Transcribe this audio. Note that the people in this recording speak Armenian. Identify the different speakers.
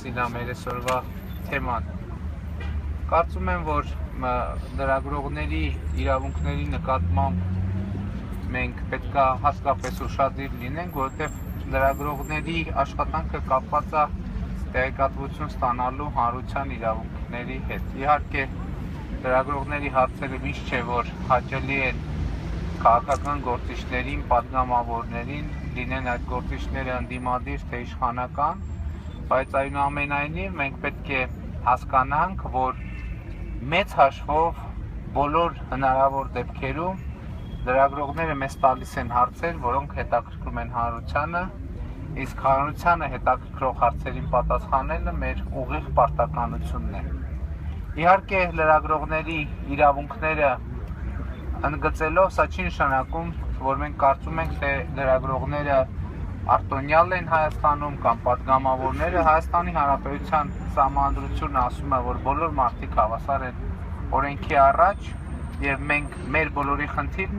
Speaker 1: մասին է մեր այսօրվա թեման։ Կարծում եմ, որ լրագրողների իրավունքների նկատմամբ մենք պետք է հատկապես ուշադիր լինենք, որովհետև լրագրողների աշխատանքը կապված է տեղեկատվություն ստանալու հանրության իրավունքների հետ։ Իհարկե, լրագրողների հարցերը միշտ չէ, որ հաճելի են քաղաքական գործիչներին, պատգամավորներին, լինեն այդ գործիչները ընդդիմադիր թե իշխանական, բայց այնուամենայնիվ մենք պետք է հասկանանք, որ մեծ հաշվով բոլոր հնարավոր դեպքերում լրագրողները մեզ տալիս են հարցեր, որոնք հետաքրքրում են հանրությանը, իսկ հանրությանը հետաքրքրող հարցերին պատասխանելը մեր ուղիղ պարտականությունն է։ Իհարկե, լրագրողների իրավունքները ընդգծելով, սա չի նշանակում, որ մենք կարծում ենք, թե լրագրողները արտոնյալ են Հայաստանում կամ պատգամավորները։ Հայաստանի Հանրապետության Սահմանադրությունը ասում է, որ բոլոր մարդիկ հավասար են օրենքի առաջ, եւ մենք մեր բոլորի խնդիրն է